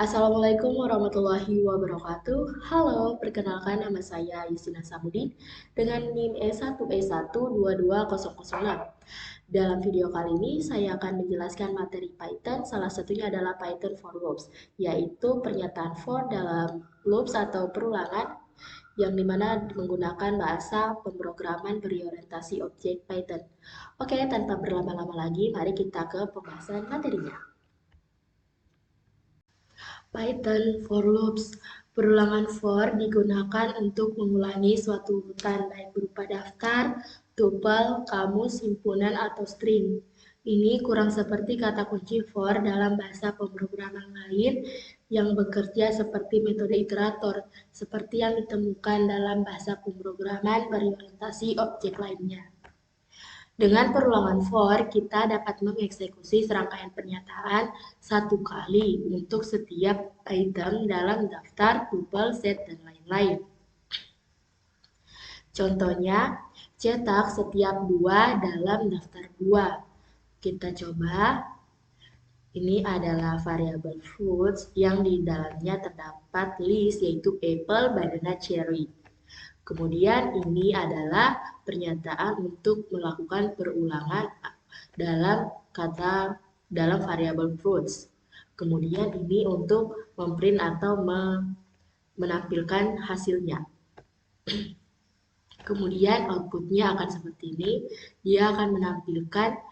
Assalamualaikum warahmatullahi wabarakatuh. Halo, perkenalkan nama saya Yusina Samudin dengan NIM E1E1220006. Dalam video kali ini saya akan menjelaskan materi Python, salah satunya adalah Python for loops, yaitu pernyataan for dalam loops atau perulangan yang dimana menggunakan bahasa pemrograman berorientasi objek Python. Oke, tanpa berlama-lama lagi, mari kita ke pembahasan materinya. Python for loops. Perulangan for digunakan untuk mengulangi suatu urutan baik berupa daftar, tuple, kamus, himpunan, atau string. Ini kurang seperti kata kunci for dalam bahasa pemrograman lain yang bekerja seperti metode iterator, seperti yang ditemukan dalam bahasa pemrograman berorientasi objek lainnya. Dengan perulangan for, kita dapat mengeksekusi serangkaian pernyataan satu kali untuk setiap item dalam daftar, tuple, set, dan lain-lain. Contohnya, cetak setiap buah dalam daftar buah. Kita coba. Ini adalah variabel fruits yang di dalamnya terdapat list yaitu apple, banana, cherry. Kemudian ini adalah pernyataan untuk melakukan perulangan dalam variabel fruits. Kemudian ini untuk memprint atau menampilkan hasilnya. Kemudian outputnya akan seperti ini. Dia akan menampilkan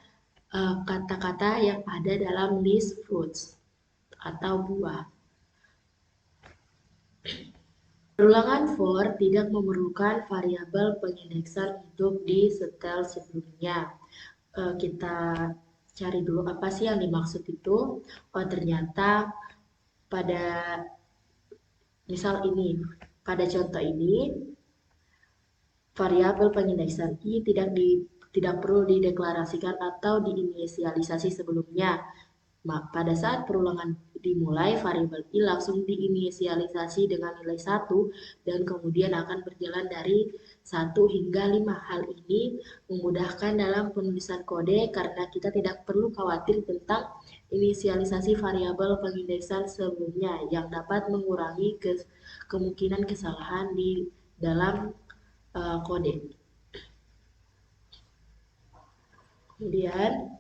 kata-kata yang ada dalam list fruits atau buah. Perulangan for tidak memerlukan variabel pengindeksan untuk di setel sebelumnya. Kita cari dulu apa sih yang dimaksud itu. Oh, ternyata pada misal ini, pada contoh ini, variabel pengindeksan i tidak perlu dideklarasikan atau diinisialisasi sebelumnya. Pada saat perulangan dimulai, variabel i langsung diinisialisasi dengan nilai 1 dan kemudian akan berjalan dari 1 hingga 5. Hal ini memudahkan dalam penulisan kode karena kita tidak perlu khawatir tentang inisialisasi variabel pengindeksan sebelumnya yang dapat mengurangi kemungkinan kesalahan di dalam kode. Kemudian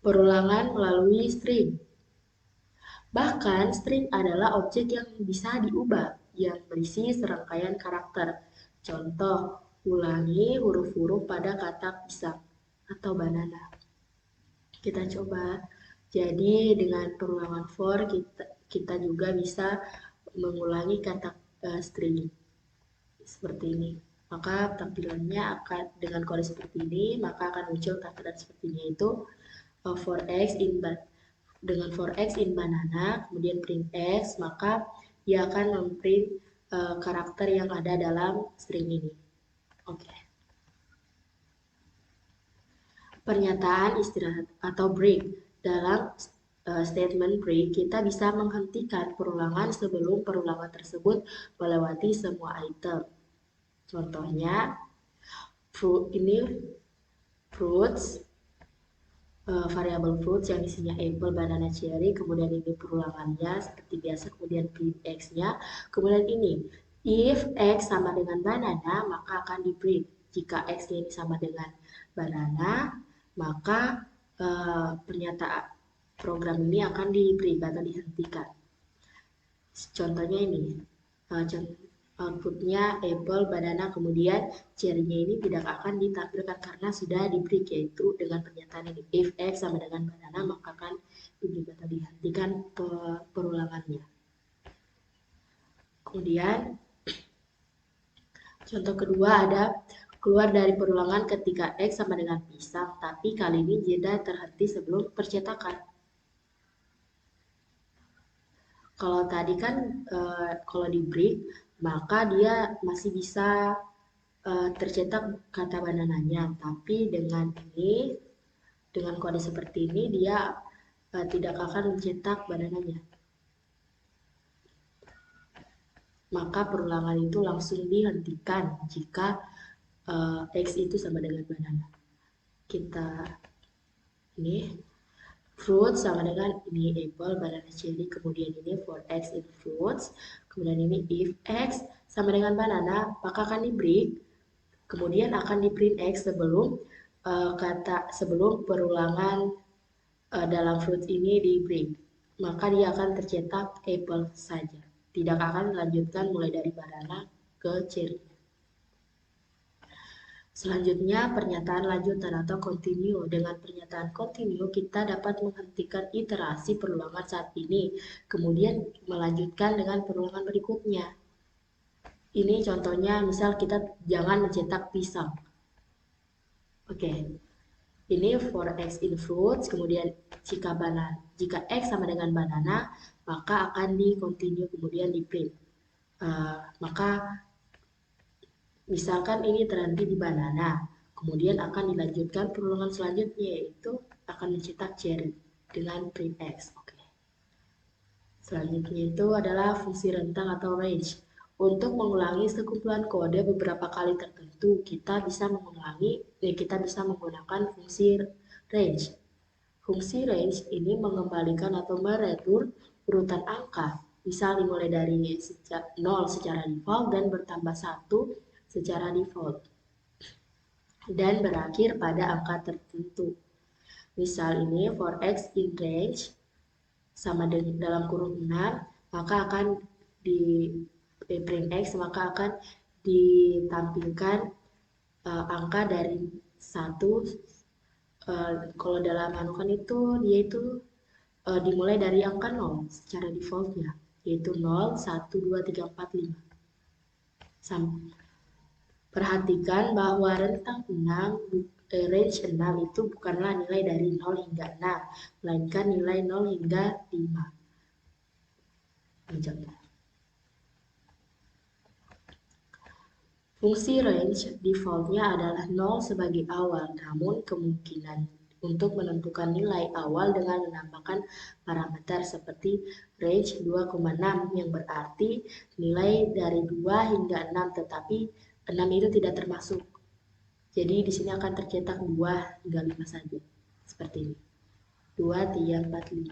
perulangan melalui string. Bahkan string adalah objek yang bisa diubah, yang berisi serangkaian karakter. Contoh, ulangi huruf-huruf pada kata pisang atau banana. Kita coba. Jadi dengan perulangan for kita juga bisa mengulangi kata string seperti ini. Maka tampilannya akan dengan kode seperti ini, maka akan muncul tampilan sepertinya itu for x dengan for x in banana, kemudian print x, maka dia akan memprint karakter yang ada dalam string ini. Oke. Pernyataan istirahat atau break. Dalam statement break, kita bisa menghentikan perulangan sebelum perulangan tersebut melewati semua item. Contohnya, fruits, variabel fruits yang isinya apple, banana, cherry, kemudian ini perulangannya seperti biasa, kemudian print x-nya, kemudian ini if x sama dengan banana maka akan di print. Jika x-nya ini sama dengan banana maka pernyataan program ini akan di break atau dihentikan. Contohnya ini outputnya apple, banana, kemudian cherry-nya ini tidak akan ditampilkan karena sudah di break, yaitu dengan pernyataan ini if x sama dengan banana maka akan di break atau dihentikan perulangannya. Kemudian contoh kedua ada keluar dari perulangan ketika x sama dengan pisang, tapi kali ini jeda terhenti sebelum percetakan. Kalau tadi kan kalau di break maka dia masih bisa tercetak kata banananya, tapi dengan kode seperti ini dia tidak akan mencetak banananya. Maka perulangan itu langsung dihentikan jika x itu sama dengan banana. Kita ini fruit sama dengan ini apple, banana, cherry, kemudian ini for x in fruits, kemudian ini if x sama dengan banana, maka akan di break, kemudian akan di print x sebelum sebelum perulangan dalam fruit ini di break, maka dia akan tercetak apple saja, tidak akan melanjutkan mulai dari banana ke cherry. Selanjutnya, pernyataan lanjutan atau continue. Dengan pernyataan continue, kita dapat menghentikan iterasi perulangan saat ini, kemudian melanjutkan dengan perulangan berikutnya. Ini contohnya, misal kita jangan mencetak pisang. Oke, ini for x in fruits, kemudian jika x sama dengan banana, maka akan di continue, kemudian di print. Maka misalkan ini terhenti di banana, kemudian akan dilanjutkan perulangan selanjutnya, yaitu akan mencetak cherry dengan print x. Oke. Selanjutnya itu adalah fungsi rentang atau range. Untuk mengulangi sekumpulan kode beberapa kali tertentu, kita bisa menggunakan fungsi range. Fungsi range ini mengembalikan atau meretur urutan angka, misal dimulai dari 0 secara default dan bertambah 1 secara default, dan berakhir pada angka tertentu. Misal ini for x in range sama dengan dalam kurung 6, maka akan di print x, maka akan ditampilkan angka dari 1, kalau dalam anukan itu dia itu dimulai dari angka 0 secara defaultnya, yaitu 0, 1, 2, 3, 4, 5. Perhatikan bahwa rentang 6, range 6 itu bukanlah nilai dari 0 hingga 6, melainkan nilai 0 hingga 5. Contoh. Fungsi range defaultnya adalah 0 sebagai awal, namun kemungkinan untuk menentukan nilai awal dengan menambahkan parameter seperti range 2,6 yang berarti nilai dari 2 hingga 6, tetapi 6 itu tidak termasuk. Jadi di sini akan tercetak 2 hingga 5 saja. Seperti ini. 2, 3, 4, 5.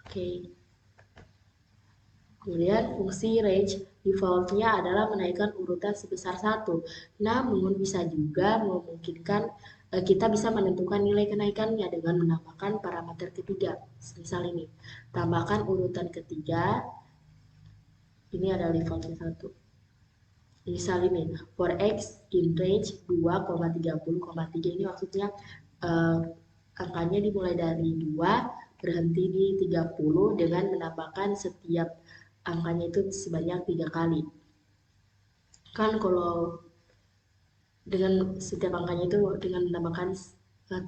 Oke. Kemudian fungsi range defaultnya adalah menaikkan urutan sebesar 1. Namun bisa juga memungkinkan kita bisa menentukan nilai kenaikannya dengan menambahkan parameter ketiga. Misal ini, tambahkan urutan ketiga, ini adalah defaultnya 1. Misal ini, for x in range 2,30,3, ini maksudnya angkanya dimulai dari 2, berhenti di 30 dengan menambahkan setiap angkanya itu sebanyak 3 kali. Kan kalau dengan setiap angkanya itu dengan menambahkan 3,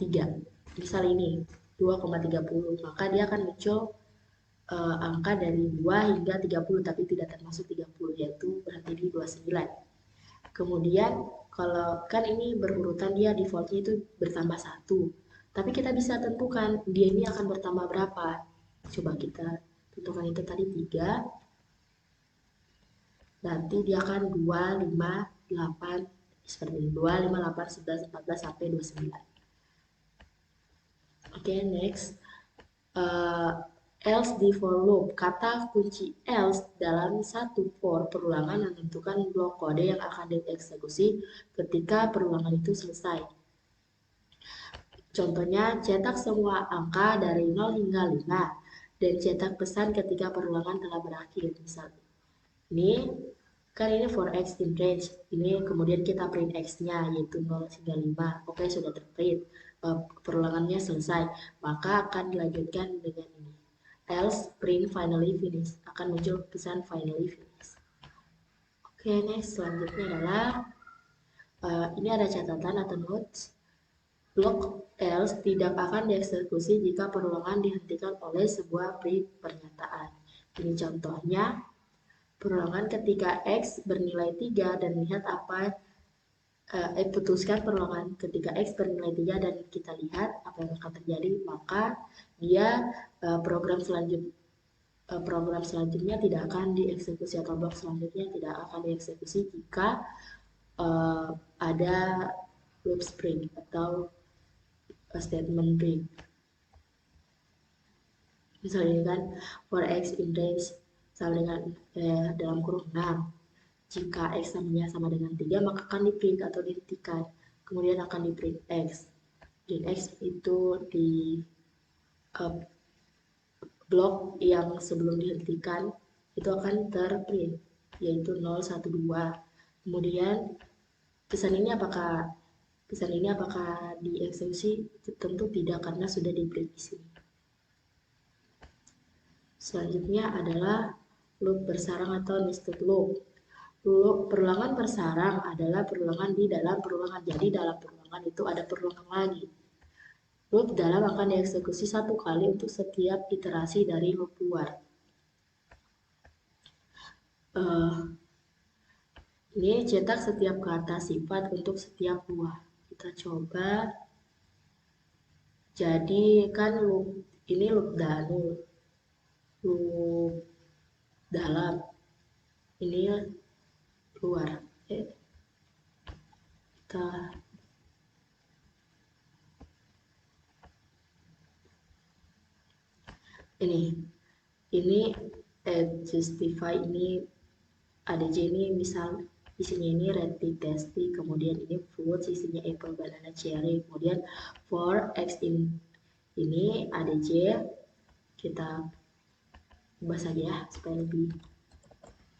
misal ini 2,30, maka dia akan muncul angka dari 2 hingga 30, tapi tidak termasuk 30, yaitu berarti di 29. Kemudian kalau kan ini berurutan, dia defaultnya itu bertambah 1, tapi kita bisa tentukan dia ini akan bertambah berapa. Coba kita tentukan itu tadi 3, nanti dia akan 2, 5, 8, seperti ini, 2, 5, 8, 11, 14, sampai 29. Oke, next. Else di for loop. Kata kunci else dalam satu for perulangan menentukan blok kode yang akan dieksekusi ketika perulangan itu selesai. Contohnya, cetak semua angka dari 0 hingga 5 dan cetak pesan ketika perulangan telah berakhir. Misalnya, ini kan ini for x in range, ini kemudian kita print x-nya yaitu 0 hingga 5. Oke, sudah terprint, perulangannya selesai, maka akan dilanjutkan dengan ini, else print finally finish, akan muncul pesan finally finish. Oke, next, selanjutnya adalah ini ada catatan atau notes. Blok else tidak akan dieksekusi jika perulangan dihentikan oleh sebuah print pernyataan. Ini contohnya, perulangan ketika x bernilai 3 dan lihat apa, putuskan perulangan ketika x bernilai 3 dan kita lihat apa yang akan terjadi, maka dia program selanjutnya tidak akan dieksekusi, atau blok selanjutnya tidak akan dieksekusi jika ada loop spring atau statement break. Misalnya ini kan for x in range sama dengan dalam kurung 6. Jika x sama dengan 3 maka akan di print atau dihentikan. Kemudian akan di print x. Dan x itu di blok yang sebelum dihentikan itu akan terprint yaitu 0, 1, 2. Kemudian pesan ini apakah dieksekusi? Tentu tidak karena sudah di print di sini. Selanjutnya adalah loop bersarang atau nested loop. Perulangan bersarang adalah perulangan di dalam perulangan. Jadi dalam perulangan itu ada perulangan lagi. Loop dalam akan dieksekusi satu kali untuk setiap iterasi dari loop luar. Ini cetak setiap kata sifat untuk setiap buah. Kita coba. Jadi kan loop ini loop dalam. Ini luar. Kita ini justify ini ADJ ini misal isinya ini reti testi, kemudian ini fruits isinya apple, banana, cherry, kemudian for x in ini ADJ kita ubah saja ya supaya lebih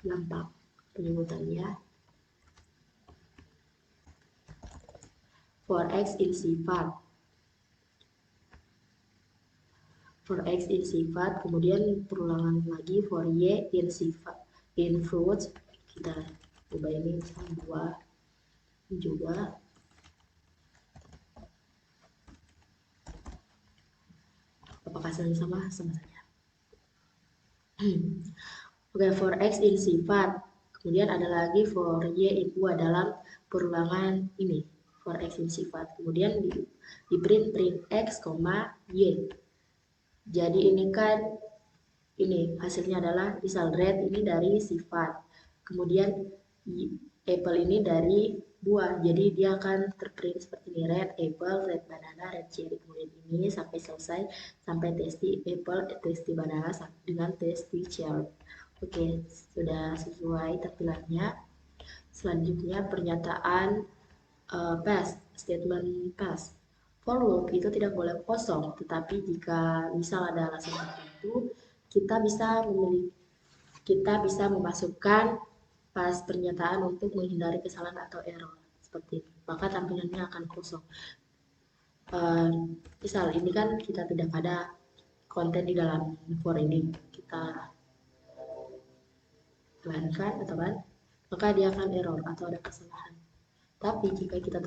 gampang penyebutannya. For x in sifat, kemudian perulangan lagi for y in sifat, in fruits kita ubah ini sama buah juga. Apakah sama saja. Oke, for x in sifat, kemudian ada lagi for y in buah dalam perulangan ini for x in sifat, kemudian di print x, y. Jadi ini kan ini hasilnya adalah misal red ini dari sifat, kemudian apple ini dari buah, jadi dia akan terprint seperti ini, red apple, red banana, red cherry, kemudian ini sampai selesai sampai tasty apple, tasty banana dengan tasty cherry. Oke, sudah sesuai tampilannya. Selanjutnya pernyataan past, statement past. For loop itu tidak boleh kosong, tetapi jika misal ada alasan tertentu, kita bisa memasukkan pas pernyataan untuk menghindari kesalahan atau error seperti itu. Maka tampilannya akan kosong. Misal ini kan kita tidak ada konten di dalam for ini, kita telankan atau kan, maka dia akan error atau ada kesalahan. Tapi jika kita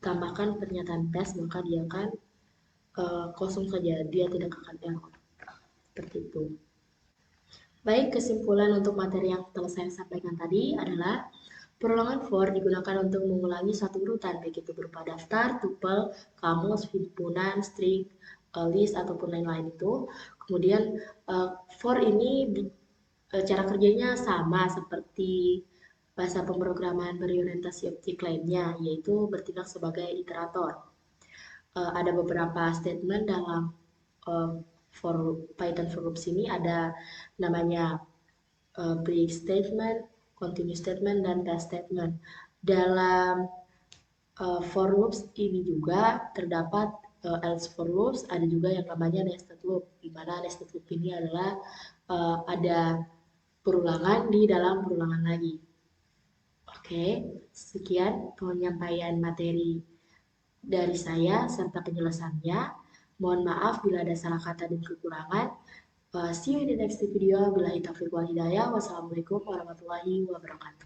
tambahkan pernyataan past, maka dia akan kosong saja, dia tidak akan error. Seperti itu. Baik, kesimpulan untuk materi yang telah saya sampaikan tadi adalah perulangan for digunakan untuk mengulangi satu urutan, baik itu berupa daftar, tuple, kamus, himpunan, string, list, ataupun lain-lain itu. Kemudian for ini cara kerjanya sama seperti bahasa pemrograman berorientasi objek lainnya, yaitu bertindak sebagai iterator. Ada beberapa statement dalam for Python for loops ini, ada namanya break statement, continue statement, dan pass statement. Dalam for loops ini juga terdapat else for loops, ada juga yang namanya nested loop, di mana nested loop ini adalah ada perulangan di dalam perulangan lagi. Oke, sekian penyampaian materi dari saya serta penjelasannya. Mohon maaf bila ada salah kata dan kekurangan. See you in the next video. Billahi taufiq wal hidayah. Wassalamualaikum warahmatullahi wabarakatuh.